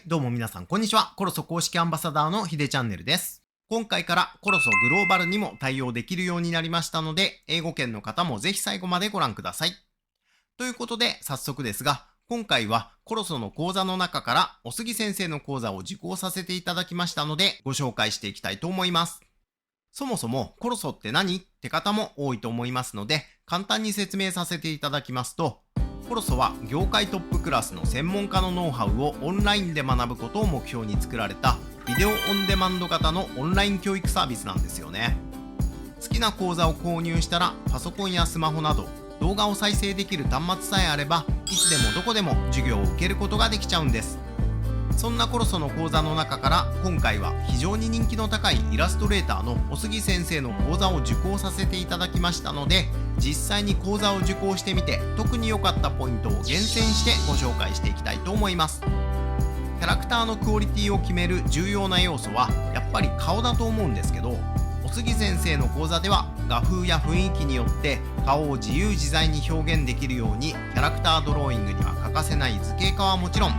どうも皆さん、こんにちは。コロソ公式アンバサダーのヒデチャンネルです。今回からコロソグローバルにも対応できるようになりましたので、英語圏の方もぜひ最後までご覧ください。ということで、早速ですが、今回はコロソの講座の中からお杉先生の講座を受講させていただきましたので、ご紹介していきたいと思います。そもそもコロソって何って方も多いと思いますので、簡単に説明させていただきますと、コロソは業界トップクラスの専門家のノウハウをオンラインで学ぶことを目標に作られたビデオオンデマンド型のオンライン教育サービスなんですよね。好きな講座を購入したらパソコンやスマホなど動画を再生できる端末さえあればいつでもどこでも授業を受けることができちゃうんです。そんなコロソの講座の中から今回は非常に人気の高いイラストレーターのお杉先生の講座を受講させていただきましたので、実際に講座を受講してみて特に良かったポイントを厳選してご紹介していきたいと思います。キャラクターのクオリティを決める重要な要素はやっぱり顔だと思うんですけど、お杉先生の講座では画風や雰囲気によって顔を自由自在に表現できるように、キャラクタードローイングには欠かせない図形化はもちろん、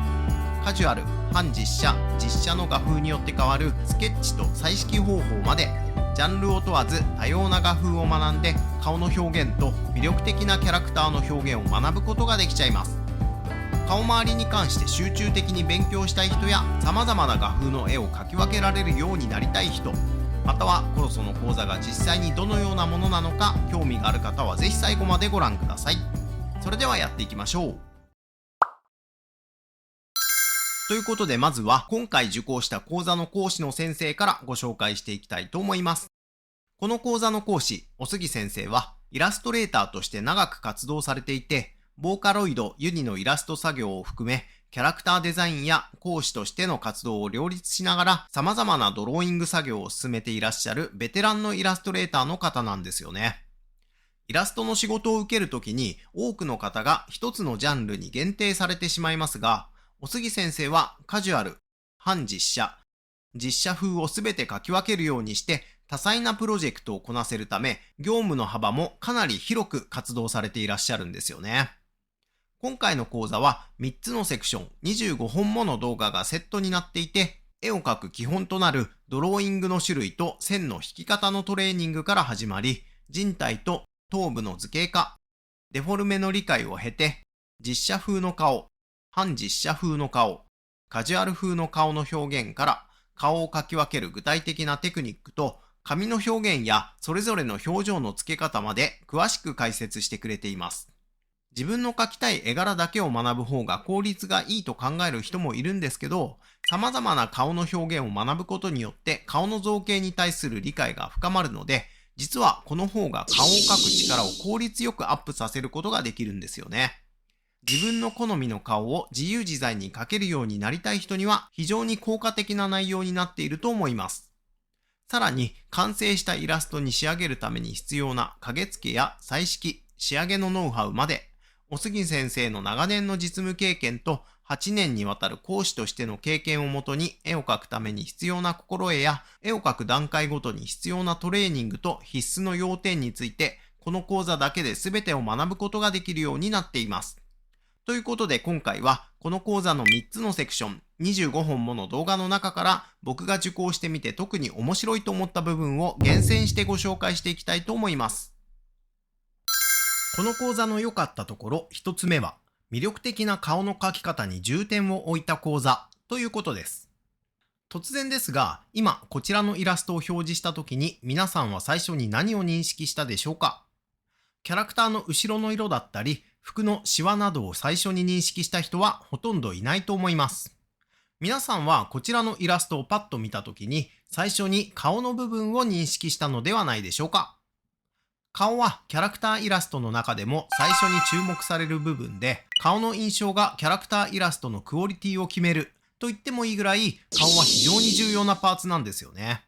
カジュアル、半実写、実写の画風によって変わるスケッチと彩色方法まで、ジャンルを問わず多様な画風を学んで顔の表現と魅力的なキャラクターの表現を学ぶことができちゃいます。顔周りに関して集中的に勉強したい人や、様々な画風の絵を描き分けられるようになりたい人、またはコロソの講座が実際にどのようなものなのか興味がある方はぜひ最後までご覧ください。それではやっていきましょう。ということで、まずは今回受講した講座の講師の先生からご紹介していきたいと思います。この講座の講師、お杉先生はイラストレーターとして長く活動されていて、ボーカロイド、ユニのイラスト作業を含め、キャラクターデザインや講師としての活動を両立しながら様々なドローイング作業を進めていらっしゃるベテランのイラストレーターの方なんですよね。イラストの仕事を受けるときに多くの方が一つのジャンルに限定されてしまいますが、お杉先生はカジュアル、半実写、実写風をすべて書き分けるようにして多彩なプロジェクトをこなせるため、業務の幅もかなり広く活動されていらっしゃるんですよね。今回の講座は3つのセクション、25本もの動画がセットになっていて、絵を描く基本となるドローイングの種類と線の引き方のトレーニングから始まり、人体と頭部の図形化、デフォルメの理解を経て、実写風の顔、半実写風の顔、カジュアル風の顔の表現から顔を描き分ける具体的なテクニックと髪の表現やそれぞれの表情の付け方まで詳しく解説してくれています。自分の描きたい絵柄だけを学ぶ方が効率がいいと考える人もいるんですけど、様々な顔の表現を学ぶことによって顔の造形に対する理解が深まるので、実はこの方が顔を描く力を効率よくアップさせることができるんですよね。自分の好みの顔を自由自在に描けるようになりたい人には非常に効果的な内容になっていると思います。さらに完成したイラストに仕上げるために必要な影付けや彩色、仕上げのノウハウまで、お杉先生の長年の実務経験と8年にわたる講師としての経験をもとに絵を描くために必要な心得や絵を描く段階ごとに必要なトレーニングと必須の要点について、この講座だけで全てを学ぶことができるようになっています。ということで今回はこの講座の3つのセクション、25本もの動画の中から僕が受講してみて特に面白いと思った部分を厳選してご紹介していきたいと思います。この講座の良かったところ1つ目は、魅力的な顔の描き方に重点を置いた講座ということです。突然ですが、今こちらのイラストを表示した時に皆さんは最初に何を認識したでしょうか？キャラクターの後ろの色だったり、服のシワなどを最初に認識した人はほとんどいないと思います。皆さんはこちらのイラストをパッと見たときに最初に顔の部分を認識したのではないでしょうか。顔はキャラクターイラストの中でも最初に注目される部分で、顔の印象がキャラクターイラストのクオリティを決めると言ってもいいぐらい、顔は非常に重要なパーツなんですよね。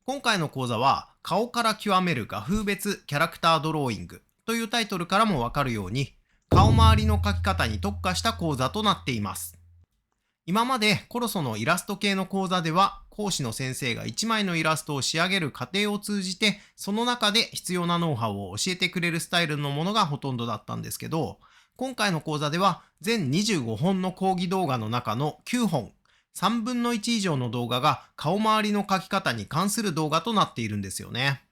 今回の講座は顔から極める画風別キャラクタードローイングというタイトルからもわかるように、顔周りの描き方に特化した講座となっています。今までコロソのイラスト系の講座では、講師の先生が1枚のイラストを仕上げる過程を通じて、その中で必要なノウハウを教えてくれるスタイルのものがほとんどだったんですけど、今回の講座では全25本の講義動画の中の9本、3分の1以上の動画が顔周りの描き方に関する動画となっているんですよね。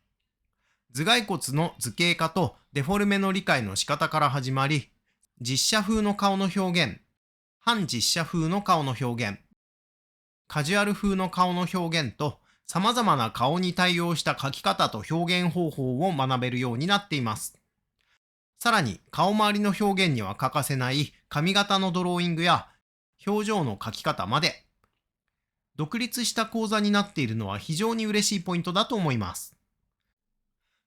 頭蓋骨の図形化とデフォルメの理解の仕方から始まり、実写風の顔の表現、反実写風の顔の表現、カジュアル風の顔の表現と、様々な顔に対応した描き方と表現方法を学べるようになっています。さらに、顔周りの表現には欠かせない髪型のドローイングや表情の描き方まで、独立した講座になっているのは非常に嬉しいポイントだと思います。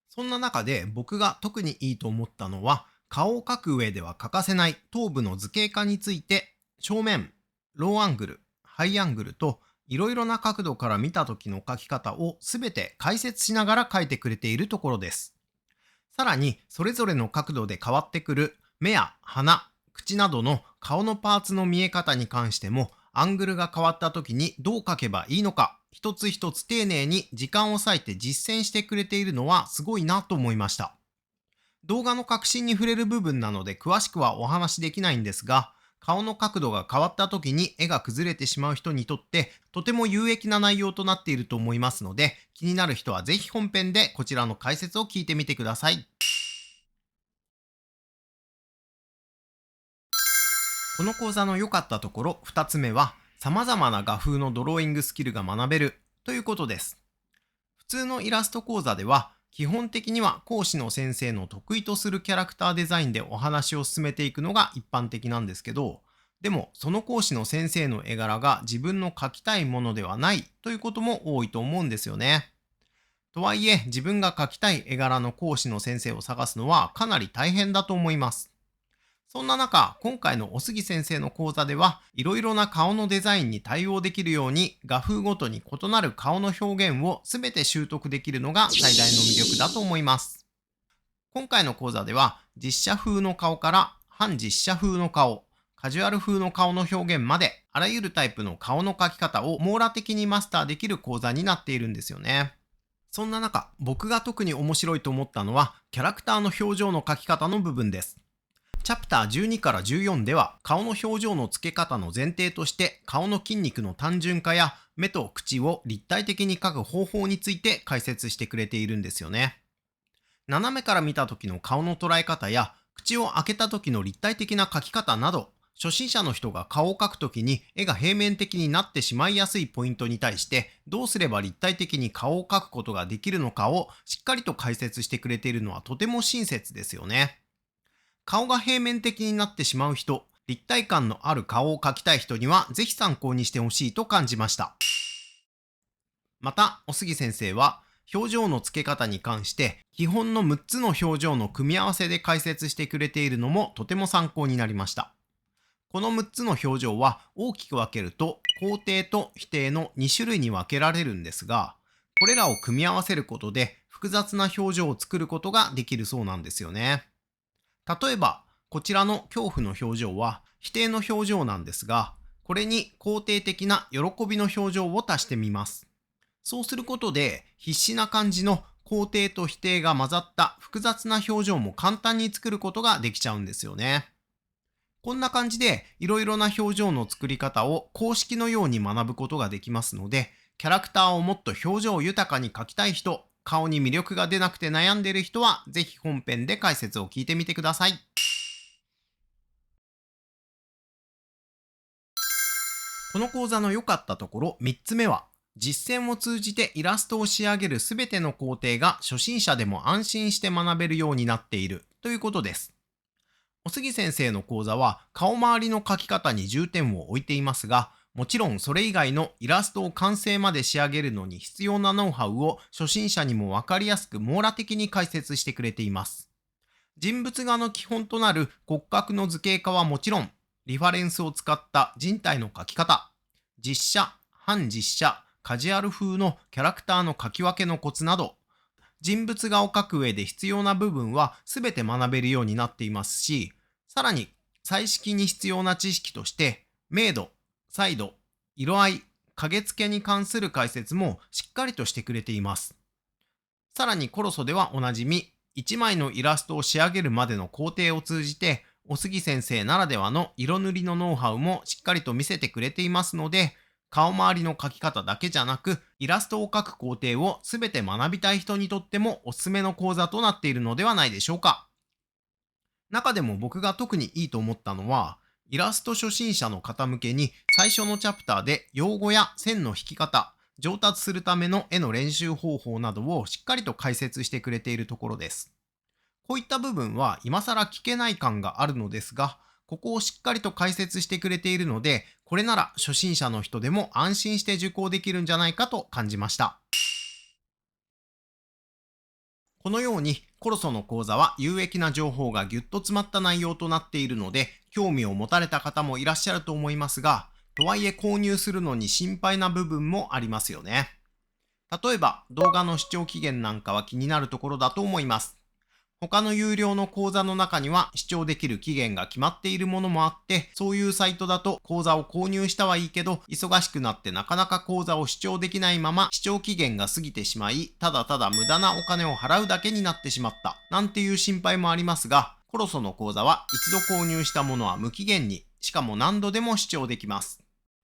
そんな中で僕が特にいいと思ったのは、顔を描く上では欠かせない頭部の図形化について、正面、ローアングル、ハイアングルといろいろな角度から見た時の描き方をすべて解説しながら描いてくれているところです。さらに、それぞれの角度で変わってくる目や鼻、口などの顔のパーツの見え方に関しても、アングルが変わった時にどう描けばいいのか、一つ一つ丁寧に時間を割いて実践してくれているのはすごいなと思いました。動画の核心に触れる部分なので詳しくはお話しできないんですが、顔の角度が変わった時に絵が崩れてしまう人にとってとても有益な内容となっていると思いますので、気になる人はぜひ本編でこちらの解説を聞いてみてください。この講座の良かったところ2つ目は、様々な画風のドローイングスキルが学べるということです。普通のイラスト講座では、基本的には講師の先生の得意とするキャラクターデザインでお話を進めていくのが一般的なんですけど、でもその講師の先生の絵柄が自分の描きたいものではないということも多いと思うんですよね。とはいえ、自分が描きたい絵柄の講師の先生を探すのはかなり大変だと思います。そんな中、今回のおすぎ先生の講座では、いろいろな顔のデザインに対応できるように、画風ごとに異なる顔の表現をすべて習得できるのが最大の魅力だと思います。今回の講座では、実写風の顔から反実写風の顔、カジュアル風の顔の表現まで、あらゆるタイプの顔の描き方を網羅的にマスターできる講座になっているんですよね。そんな中、僕が特に面白いと思ったのは、キャラクターの表情の描き方の部分です。チャプター12から14では、顔の表情の付け方の前提として顔の筋肉の単純化や目と口を立体的に描く方法について解説してくれているんですよね。斜めから見た時の顔の捉え方や口を開けた時の立体的な描き方など、初心者の人が顔を描く時に絵が平面的になってしまいやすいポイントに対して、どうすれば立体的に顔を描くことができるのかをしっかりと解説してくれているのはとても親切ですよね。顔が平面的になってしまう人、立体感のある顔を描きたい人にはぜひ参考にしてほしいと感じました。また、おすぎ先生は表情の付け方に関して基本の6つの表情の組み合わせで解説してくれているのもとても参考になりました。この6つの表情は大きく分けると肯定と否定の2種類に分けられるんですが、これらを組み合わせることで複雑な表情を作ることができるそうなんですよね。例えば、こちらの恐怖の表情は否定の表情なんですが、これに肯定的な喜びの表情を足してみます。そうすることで、必死な感じの肯定と否定が混ざった複雑な表情も簡単に作ることができちゃうんですよね。こんな感じで、いろいろな表情の作り方を公式のように学ぶことができますので、キャラクターをもっと表情豊かに描きたい人、顔に魅力が出なくて悩んでいる人は、ぜひ本編で解説を聞いてみてください。この講座の良かったところ3つ目は、実践を通じてイラストを仕上げるすべての工程が初心者でも安心して学べるようになっているということです。おすぎ先生の講座は顔周りの描き方に重点を置いていますが、もちろんそれ以外のイラストを完成まで仕上げるのに必要なノウハウを初心者にもわかりやすく網羅的に解説してくれています。人物画の基本となる骨格の図形化はもちろん、リファレンスを使った人体の描き方、実写、反実写、カジュアル風のキャラクターの描き分けのコツなど、人物画を描く上で必要な部分は全て学べるようになっていますし、さらに彩色に必要な知識として、明度、彩度、色合い、影付けに関する解説もしっかりとしてくれています。さらにコロソではおなじみ、1枚のイラストを仕上げるまでの工程を通じて、おすぎ先生ならではの色塗りのノウハウもしっかりと見せてくれていますので、顔周りの描き方だけじゃなく、イラストを描く工程を全て学びたい人にとってもおすすめの講座となっているのではないでしょうか。中でも僕が特にいいと思ったのは、イラスト初心者の方向けに最初のチャプターで用語や線の引き方、上達するための絵の練習方法などをしっかりと解説してくれているところです。こういった部分は今更聞けない感があるのですが、ここをしっかりと解説してくれているので、これなら初心者の人でも安心して受講できるんじゃないかと感じました。このようにコロソの講座は有益な情報がぎゅっと詰まった内容となっているので、興味を持たれた方もいらっしゃると思いますが、とはいえ購入するのに心配な部分もありますよね。例えば動画の視聴期限なんかは気になるところだと思います。他の有料の講座の中には視聴できる期限が決まっているものもあって、そういうサイトだと講座を購入したはいいけど、忙しくなってなかなか講座を視聴できないまま視聴期限が過ぎてしまい、ただただ無駄なお金を払うだけになってしまった、なんていう心配もありますが、コロソの講座は一度購入したものは無期限に、しかも何度でも視聴できます。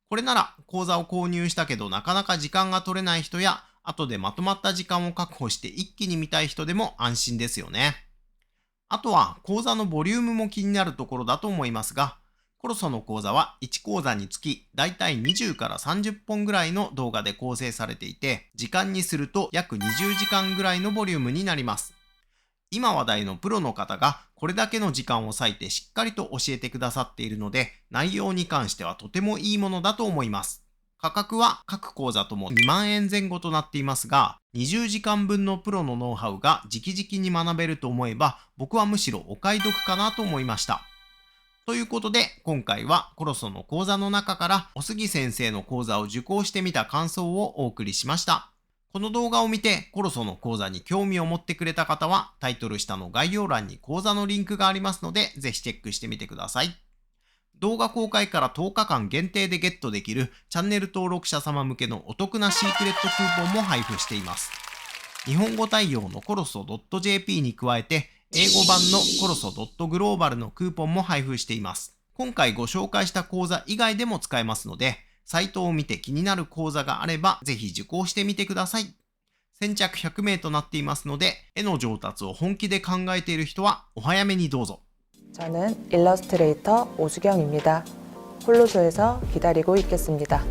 これなら講座を購入したけどなかなか時間が取れない人や、後でまとまった時間を確保して一気に見たい人でも安心ですよね。あとは講座のボリュームも気になるところだと思いますが、コロソの講座は1講座につきだいたい20から30本ぐらいの動画で構成されていて、時間にすると約20時間ぐらいのボリュームになります。今話題のプロの方がこれだけの時間を割いてしっかりと教えてくださっているので、内容に関してはとてもいいものだと思います。価格は各講座とも2万円前後となっていますが、20時間分のプロのノウハウが直々に学べると思えば、僕はむしろお買い得かなと思いました。ということで、今回はコロソの講座の中からおすぎ先生の講座を受講してみた感想をお送りしました。この動画を見てコロソの講座に興味を持ってくれた方は、タイトル下の概要欄に講座のリンクがありますので、ぜひチェックしてみてください。動画公開から10日間限定でゲットできるチャンネル登録者様向けのお得なシークレットクーポンも配布しています。日本語対応のコロソ .jp に加えて、英語版のコロソ .global のクーポンも配布しています。今回ご紹介した講座以外でも使えますので、サイトを見て気になる講座があればぜひ受講してみてください。先着100名となっていますので、絵の上達を本気で考えている人はお早めにどうぞ。저는 일러스트레이터 오수경입니다. 홀로소에서 기다리고 있겠습니다.